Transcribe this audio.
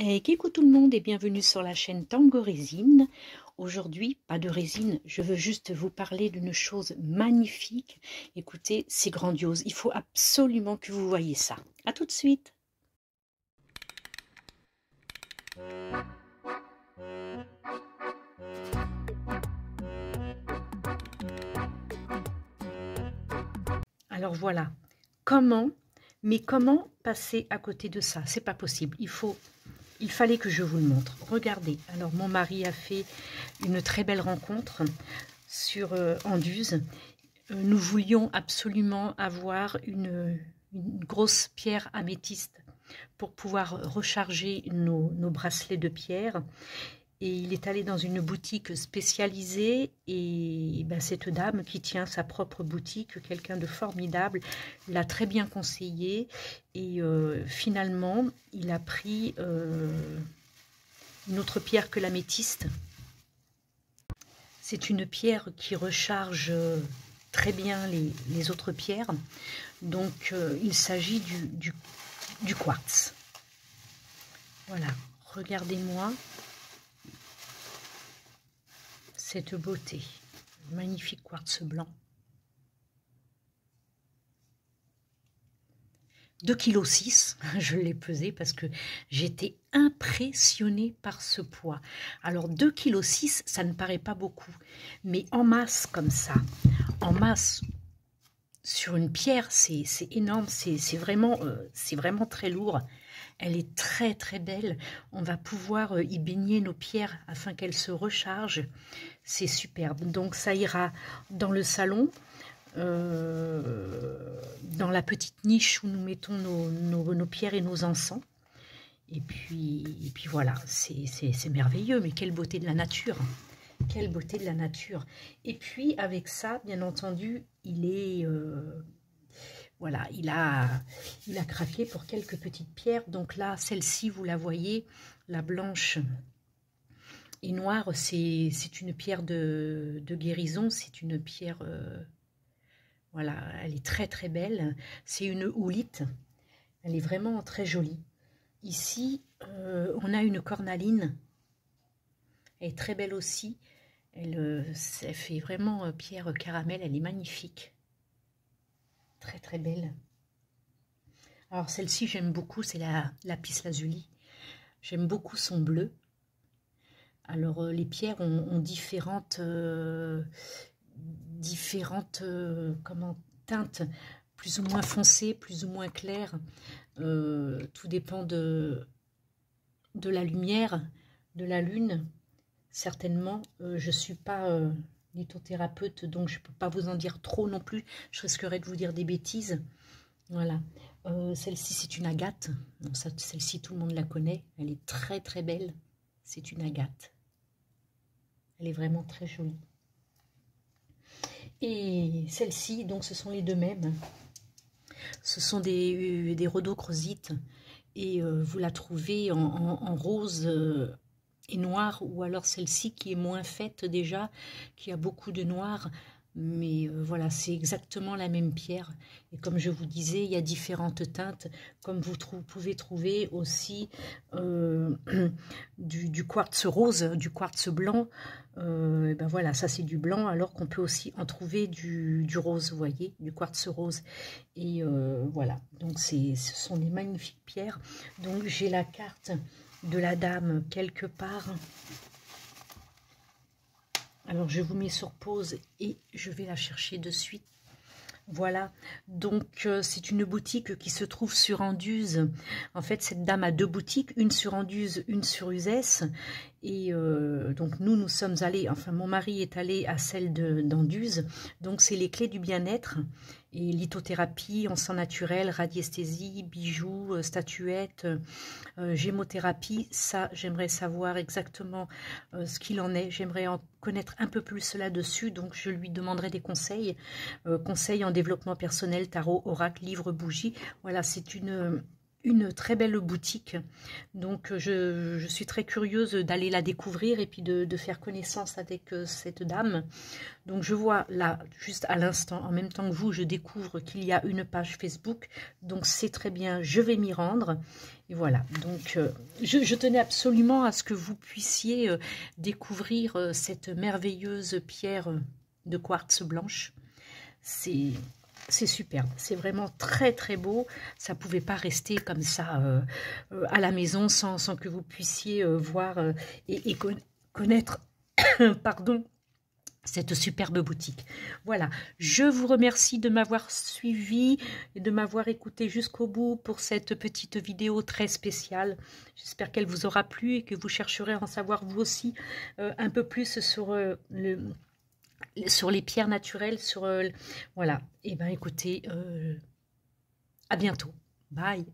Et coucou tout le monde et bienvenue sur la chaîne Tango Résine. Aujourd'hui, pas de résine, je veux juste vous parler d'une chose magnifique. Écoutez, c'est grandiose, il faut absolument que vous voyez ça. À tout de suite. Alors voilà, mais comment passer à côté de ça? C'est pas possible, il fallait que je vous le montre. Regardez, alors mon mari a fait une très belle rencontre sur Anduze. Nous voulions absolument avoir une grosse pierre améthyste pour pouvoir recharger nos bracelets de pierre. Et il est allé dans une boutique spécialisée et ben, cette dame qui tient sa propre boutique, quelqu'un de formidable, l'a très bien conseillé. Et finalement, il a pris une autre pierre que l'améthyste. C'est une pierre qui recharge très bien les autres pierres. Donc, il s'agit du quartz. Voilà, regardez-moi cette beauté. Magnifique quartz blanc. 2,6 kg, je l'ai pesé parce que j'étais impressionnée par ce poids. Alors 2,6 kg, ça ne paraît pas beaucoup, mais en masse comme ça, en masse sur une pierre, c'est énorme, c'est vraiment très lourd. Elle est très très belle, on va pouvoir y baigner nos pierres afin qu'elles se rechargent, c'est superbe. Donc ça ira dans le salon, dans la petite niche où nous mettons nos pierres et nos encens. Et puis voilà, c'est merveilleux, mais quelle beauté de la nature! Quelle beauté de la nature! Et puis avec ça, bien entendu, il est... voilà, il a craqué pour quelques petites pierres. Donc là, celle-ci, vous la voyez, la blanche et noire, c'est une pierre de guérison. C'est une pierre... voilà, elle est très très belle. C'est une oolite. Elle est vraiment très jolie. Ici, on a une cornaline. Elle est très belle aussi. Elle fait vraiment pierre caramel. Elle est magnifique. Très très belle. Alors celle-ci, j'aime beaucoup. C'est la lapis lazuli. J'aime beaucoup son bleu. Alors les pierres ont différentes comment, teintes, plus ou moins foncées, plus ou moins claires. Tout dépend de la lumière, de la lune, certainement. Je ne suis pas lithothérapeute, donc je ne peux pas vous en dire trop non plus. Je risquerais de vous dire des bêtises. Voilà. Celle-ci, c'est une agate. Celle-ci, tout le monde la connaît. Elle est très très belle. C'est une agate. Elle est vraiment très jolie. Et celle-ci, donc ce sont les deux mêmes. Ce sont des rhodochrosites. Et vous la trouvez en rose et noir, ou alors celle-ci qui est moins faite déjà, qui a beaucoup de noir. Mais voilà, c'est exactement la même pierre. Et comme je vous disais, il y a différentes teintes. Comme vous pouvez trouver aussi du quartz rose, du quartz blanc. Ben voilà, ça c'est du blanc, alors qu'on peut aussi en trouver du rose, vous voyez, du quartz rose. Et voilà, donc ce sont des magnifiques pierres. Donc j'ai la carte de la dame quelque part. Alors je vous mets sur pause et je vais la chercher de suite. Voilà, donc c'est une boutique qui se trouve sur Anduze. En fait, cette dame a deux boutiques, une sur Anduze, une sur Uzès. Et donc nous sommes allés, enfin mon mari est allé à celle d'Anduze. Donc c'est les clés du bien-être et lithothérapie, encens naturel, radiesthésie, bijoux, statuettes, gémothérapie. Ça, j'aimerais savoir exactement ce qu'il en est. J'aimerais en connaître un peu plus là-dessus, donc je lui demanderai des conseils. Conseils en développement personnel, tarot, oracle, livre, bougie. Voilà, c'est une une très belle boutique. Donc je suis très curieuse d'aller la découvrir et puis de faire connaissance avec cette dame. Donc je vois là, juste à l'instant, en même temps que vous, je découvre qu'il y a une page Facebook. Donc c'est très bien, je vais m'y rendre. Et voilà, donc je tenais absolument à ce que vous puissiez découvrir cette merveilleuse pierre de quartz blanche. C'est superbe, c'est vraiment très très beau. Ça ne pouvait pas rester comme ça à la maison sans que vous puissiez voir et connaître pardon, cette superbe boutique. Voilà, je vous remercie de m'avoir suivi et de m'avoir écouté jusqu'au bout pour cette petite vidéo très spéciale. J'espère qu'elle vous aura plu et que vous chercherez à en savoir vous aussi un peu plus sur les pierres naturelles, voilà. Et ben écoutez, à bientôt. Bye.